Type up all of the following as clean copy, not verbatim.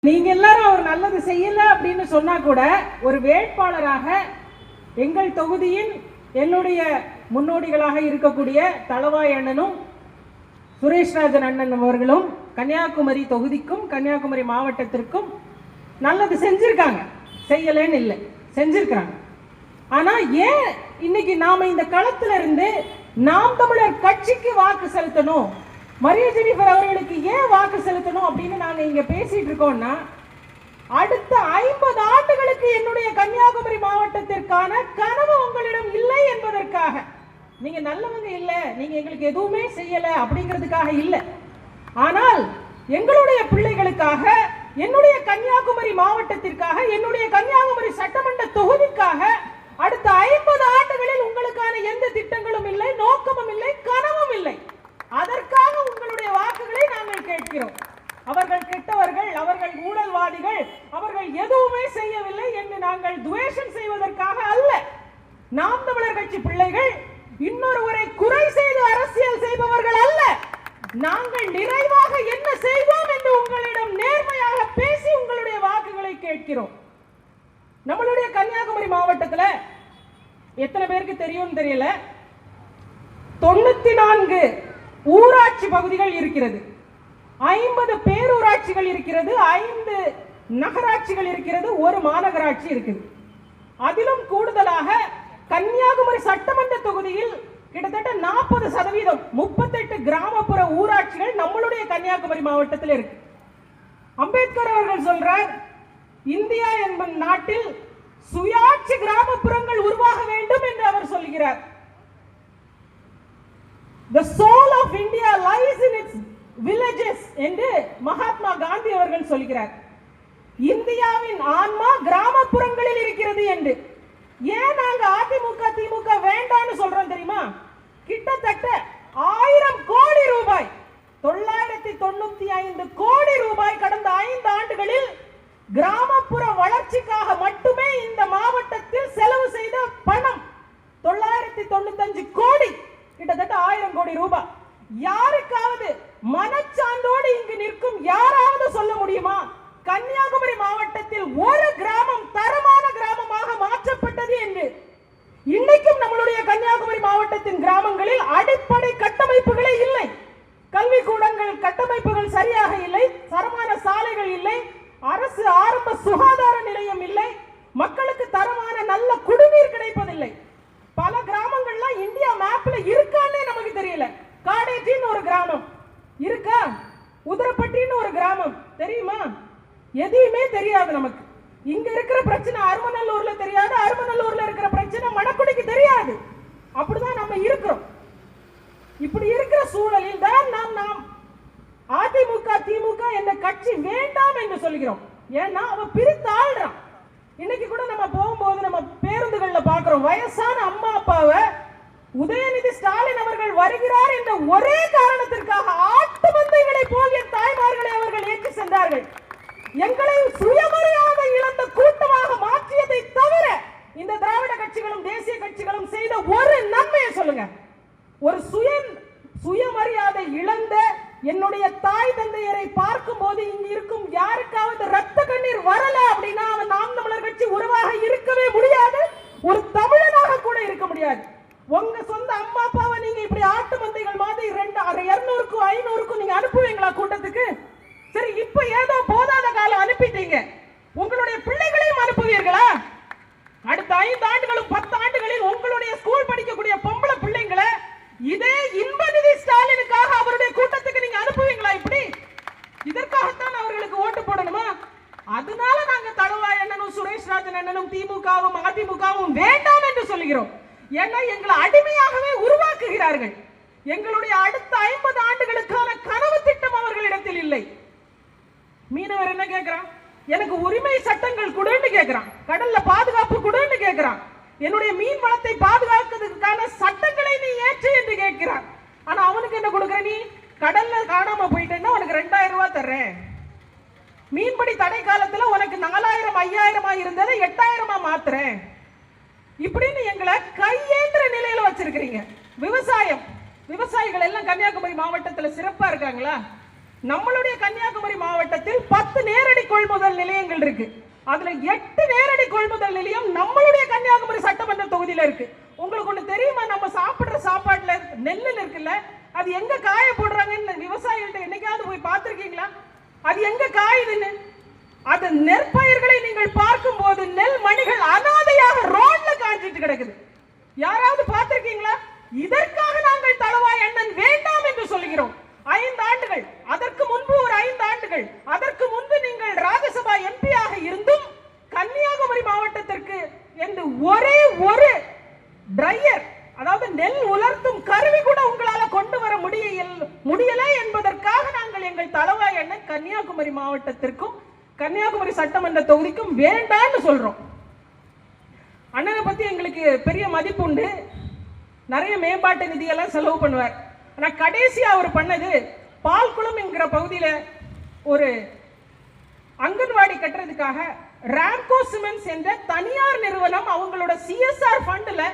நீங்க எல்லாரும் அவர் நல்லது செய்யல அப்படின்னு சொன்னா கூட ஒரு வேட்பாளராக எங்கள் தொகுதியின் என்னுடைய முன்னோடிகளாக இருக்கக்கூடிய தளவாய் அண்ணனும் சுரேஷ்ராஜன் அண்ணன் அவர்களும் கன்னியாகுமரி தொகுதிக்கும் கன்னியாகுமரி மாவட்டத்திற்கும் நல்லது செஞ்சிருக்காங்க. செய்யலன்னு இல்லை, செஞ்சிருக்காங்க. ஆனா ஏன் இன்னைக்கு நாம இந்த களத்துல இருந்து நாம் தமிழர் கட்சிக்கு வாக்கு செலுத்தணும், மரிய ஜெனிஃபர் அவர்களுக்கு ஏன் வாக்கு செலுத்தணும் அப்படின்னு நாங்க இங்க பேசிட்டு இருக்கோம்னா, அடுத்த 50 ஆண்டுகளுக்கு என்னுடைய கன்னியாகுமரி மாவட்டத்திற்கான கனவு உங்களிடம் இல்லை என்பதற்காக. நீங்க நல்லவங்க இல்ல, நீங்க எங்களுக்கு எதுவுமே செய்யல அப்படிங்கிறதுக்காக இல்ல. ஆனால் எங்களுடைய பிள்ளைகளுக்காக, என்னுடைய கன்னியாகுமரி மாவட்டத்திற்காக, என்னுடைய கன்னியாகுமரி சட்டமன்ற தொகுதிக்காக அடுத்த 50 ஆண்டுகளில் உங்களுக்கான எந்த திட்டங்களும் இல்லை, நோக்கமும் இல்லை, கனவும் இல்லை. அதற்காக உங்களுடைய வாக்குகளை நாங்கள் கேட்கிறோம். அவர்கள் கெட்டவர்கள், அவர்கள் ஊழல்வாதிகள், அவர்கள் எதுவுமே செய்யவில்லை என்று நாங்கள் துவேஷம் செய்வதற்காக அல்ல. நாம் தமிழர் கட்சி பிள்ளைகள் இன்னொருவரை குறை செய்து அரசியல் செய்பவர்கள் அல்ல. நாங்கள் நிறைவாக என்ன செய்வோம் என்று உங்களிடம் நேர்மையாக பேசி உங்களுடைய வாக்குகளை கேட்கிறோம். நம்மளுடைய கன்னியாகுமரி மாவட்டத்தில் எத்தனை பேருக்கு தெரியும் தெரியல, 94 ஊராட்சி பகுதிகள் இருக்கிறது, 50 பேரூராட்சிகள் இருக்கிறது, 5 நகராட்சிகள் இருக்கிறது, ஒரு மாநகராட்சி இருக்குது. அதிலும் கூடுதலாக கன்னியாகுமரி சட்டமன்ற தொகுதியில் கிட்டத்தட்ட 40%, 38 கிராமப்புற ஊராட்சிகள் நம்மளுடைய கன்னியாகுமரி மாவட்டத்தில் இருக்கு. அம்பேத்கர் அவர்கள் சொல்றார், இந்தியா என்பது நாட்டில் சுயாட்சி கிராமப்புறங்கள் உருவாக வேண்டும் என்று அவர் சொல்கிறார். The soul of India lies in its villages என்று மகாத்மா காந்தி அவர்கள் சொல்கிறார். இந்தியாவின் ஆன்மா கிராமப்புறங்களில் இருக்கிறது என்று. ஏன் நாங்க அதிமுக திமுக வேண்டாம்னு சொல்றோம் தெரியுமா? கிட்டத்தட்ட 1000 கோடி ரூபாய், 995 கோடி ரூபாய் கடந்த 5 ஆண்டுகளில் கிராமப்புற வளர்ச்சிக்காக மட்டுமே இந்த மாவட்டத்தில் செலவு செய்த பணம் 995 கோடி, கிட்டத்தட்ட 1000 கோடி ரூபாய். யாருக்காவது மனச்சான்றோடு இங்கு நிற்கும் யாராவது சொல்ல முடியுமா கன்னியாகுமரி மாவட்டத்தில் ஒரு கிராமம் தரமான கிராமமாக மாற்றப்பட்டது என்று? இன்னைக்கும் நம்மளுடைய கன்னியாகுமரி மாவட்டத்தின் கிராமங்களில் அடிப்படை கட்டமைப்புகளே இல்லை. கல்விக்கூடங்கள் கட்டமைப்புகள் சரியாக இல்லை, தரமான சாலைகள் இல்லை, அரசு ஆரம்ப சுகாதார நிலையம் இல்லை, மக்களுக்கு தரமான நல்ல குடிநீர் கிடைப்பதில்லை. பல கிராமங்கள்ல இந்தியா மேப்ல இருக்கான்னே நமக்கு தெரியல. காடேஜின்னு ஒரு கிராமம் இருக்கா, உதரப்பட்டின்னு ஒரு கிராமம் தெரியுமா? எதுவுமே தெரியாது நமக்கு. இங்க இருக்கிற பிரச்சனை அருமநல்லூர்ல தெரியாது, அருமநல்லூர்ல இருக்கிற பிரச்சனை மணக்குடிக்கு தெரியாது. அப்படிதான் நம்ம இருக்கிறோம். இப்படி இருக்கிற சூழலில் தான் நாம் அதிமுக திமுக என்ற கட்சி வேண்டாம் என்று சொல்கிறோம். ஏன்னா அவன் பிரித்து ஆள்றான். இன்னைக்கு கூட நம்ம போகும்போது நம்ம பேருந்துகள்ல பாக்குறோம், வயசான அம்மா அப்பாவை உதயநிதி ஸ்டாலின் அவர்கள் வருகிறார் என்ற ஒரே காரணத்திற்காக ஆட்டு மந்தைகளை போல் என் தாய்மார்களை அவர்கள் ஏற்றி சென்றார்கள். எங்களை சுயமரியாதை இழந்த கூட்டமாக மாற்றியதை தவிர இந்த திராவிட கட்சிகளும் தேசிய கட்சிகளும் செய்த ஒரு நன்மையை சொல்லுங்க. ஒரு சுயமரியாதை இழந்த என்னுடைய தாய் தந்தையரை பார்க்கும் போது இங்க இருக்கும் யாருக்காவது ரத்த கண்ணீர் வரல அப்படின்னா அவன் நாம் தமிழர் கட்சி உறவாக இருக்கவே முடியாது, ஒரு தமிழனாக கூட இருக்க முடியாது. உங்க சொந்த அம்மா அப்பாவை நீங்க இப்படி ஆட்டு மந்தைகள் மாதிரி 200க்கும் 500க்கும் நீங்க அனுப்புவீங்களா கூட்டத்துக்கு? சரி, இப்ப ஏதோ போதாத காலம் அனுப்பிட்டீங்க, உங்களுடைய பிள்ளைகளையும் அனுப்புவீர்களா? அடுத்த 5 ஆண்டுகளும் 10 ஆண்டுகளில் உங்களுடைய ஸ்கூல் படிக்கக்கூடிய பொம்பளை பிள்ளைங்களை இதே இன்பநிதி ஸ்டாலினுக்காக அவருடைய கூட்டத்துக்கு நீங்க அனுப்புவீங்களா? இப்படி இதற்காகத்தான் அவர்களுக்கு ஓட்டு போடணுமா? அதனால நாங்க தளவாய் அண்ணனும் சுரேஷ்ராஜன் அண்ணனும் திமுகவும் அதிமுகவும் வேண்டாம் என்று சொல்கிறோம். ஏன்னா எங்களை அடிமையாகவே உருவாக்குகிறார்கள். எங்களுடைய அடுத்த 50 ஆண்டுகளுக்கான கனவு திட்டம் அவர்களிடத்தில் இல்லை. மீனவர் என்ன கேட்கிறான்? எனக்கு உரிமை சட்டங்கள் கொடுன்னு கேட்கிறான், கடல்ல பாதுகாப்பு கொடுன்னு கேட்கிறான், என்னுடைய மீன் வளத்தை பாதுகாக்கிறதுக்கான சட்டங்களை நீ ஏற்று என்று கேட்கிறான். ஆனா அவனுக்கு என்ன கொடுக்குற? நீ கடல்ல காணாம போயிட்டேன்னா உனக்கு 2000 ரூபாய் தர்றேன், மீன்பிடி தடை காலத்துல உனக்கு 4000 5000 இருந்ததை 8000 மாத்துறேன், இப்படின்னு எங்களை கையேந்திர நிலையில வச்சிருக்கிறீங்க. விவசாயிகள் எல்லாம் கன்னியாகுமரி மாவட்டத்தில் சிறப்பா இருக்காங்களா? நம்மளுடைய கன்னியாகுமரி மாவட்டத்தில் 10 நேரடி கொள்முதல் நிலையங்கள் இருக்கு. அதுல 8 நேரடி கொள்முதல் நிலையம் நம்மளுடைய கன்னியாகுமரி சட்டமன்ற தொகுதியில இருக்கு. உங்களுக்கு ஒண்ணு தெரியுமா? நம்ம சாப்பிடுற சாப்பாட்டுல நெல்லுல இருக்குல்ல, அது எங்க காய போடுறாங்கன்னு விவசாயிகள்ட்ட என்னைக்காவது போய் பார்த்திருக்கீங்களா? அது எங்க காயுதுன்னு? அது நெற்பயிர்களை நீங்கள் பார்க்கும் போது நெல் மணிகள் அனாதையாக ரோட்ல காஞ்சிட்டு கிடக்குது. யாராவது பார்த்திருக்கீங்களா? இதற்காக நாங்கள் தளவாய் அண்ணன் வேண்டாம் என்று சொல்கிறோம். 5 ஆண்டுகள், அதற்கு முன்பு ஒரு 5 ஆண்டுகள், அதற்கு முன்பு நீங்கள் ராஜ்யசபா எம்பியாக இருந்தும் கன்னியாகுமரி மாவட்டத்திற்கு என்று ஒரே ஒரு டிரையர், அதாவது நெல் உலர்த்தும் கருவி கூட உங்களால கொண்டு வர முடியல என்பதற்காக நாங்கள் எங்கள் தளவாய் அண்ணன் கன்னியாகுமரி மாவட்டத்திற்கும் கன்னியாகுமரி சட்டமன்ற தொகுதிக்கும் வேண்டாம்னு சொல்றோம். அண்ணனை பத்தி எங்களுக்கு பெரிய மதிப்பு உண்டு. நிறைய மேம்பாட்டு நிதியெல்லாம் செலவு பண்ணுவார். ஆனால் கடைசியா அவர் பண்ணது பால்குளம் என்கிற பகுதியில் ஒரு அங்கன்வாடி கட்டுறதுக்காக ராம்கோ சிமெண்ட்ஸ் என்ற தனியார் நிறுவனம் அவங்களோட சிஎஸ்ஆர் ஃபண்டில்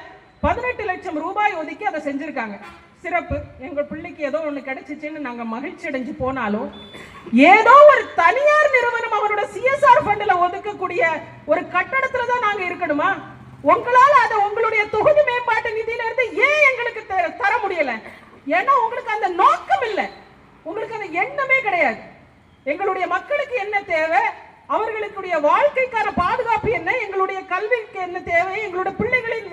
18 லட்சம் ரூபாய் ஒதுக்கி அதை செஞ்சிருக்காங்க. சிறப்பு. எங்கள் பிள்ளைக்கு ஏதோ ஒன்று கிடைச்சிச்சுன்னு நாங்கள் மகிழ்ச்சி அடைஞ்சு போனாலும், ஏதோ ஒரு தனியார் நிறுவனம் அவரோட சிஎஸ்ஆர் ஃபண்டில் ஒதுக்கக்கூடிய ஒரு கட்டடத்துல தான் நாங்கள் இருக்கணுமா? உங்களால அதை உங்களுடைய தொகுதி மேம்பாட்டு நிதியில இருந்து ஏன் எங்களுக்கு தர முடியல? ஏன்னா உங்களுக்கு அந்த நோக்கம் இல்லை, உங்களுக்கு அந்த எண்ணமே கிடையாது. எங்களுடைய மக்களுக்கு என்ன தேவை, அவர்களுடைய வாழ்க்கைக்கான பாதுகாப்பு என்ன, எங்களுடைய கல்விக்கு என்ன தேவை, எங்களுடைய பிள்ளைகளின்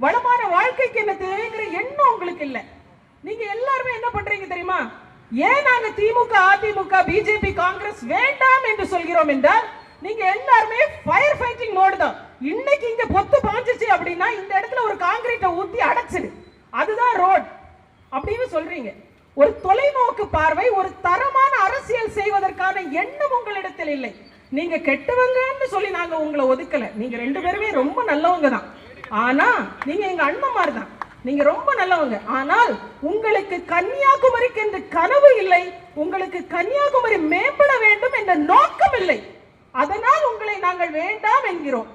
வளமான வாழ்க்கைக்கு என்ன தேவைங்கிற எண்ணம் உங்களுக்கு இல்லை. நீங்க எல்லாருமே என்ன பண்றீங்க தெரியுமா? ஏன் நாங்க திமுக, அதிமுக, பிஜேபி, காங்கிரஸ் வேண்டாம் என்று சொல்கிறோம் என்றால், நீங்க எல்லாருமே ஃபயர் ஃபைட்டிங் மோடு தான். இன்னைக்கு இங்க பொத்து பாஞ்சிச்சு அப்படின்னா இந்த இடத்துல ஒரு கான்கிரீட்டை ஊத்தி அடைச்சிடு, அதுதான் ரோட் அப்படின்னு சொல்றீங்க. ஒரு தொலைநோக்கு பார்வை, ஒரு தரமான அரசியல் செய்வதற்கான எண்ணம் உங்களிடத்தில் இல்லை. நீங்க கெட்டவங்கன்னு சொல்லி நாங்க உங்களை ஒதுக்கல. நீங்க 2 பேருமே ரொம்ப நல்லவங்க தான். ஆனா நீங்க எங்க அண்ணன்மார் தான். நீங்க ரொம்ப நல்லவங்க. ஆனால் உங்களுக்கு கன்னியாகுமரிக்கு என்று கனவு இல்லை, உங்களுக்கு கன்னியாகுமரி மேம்பட வேண்டும் என்ற நோக்கம் இல்லை. அதனால் உங்களை நாங்கள் வேண்டாம் என்கிறோம்.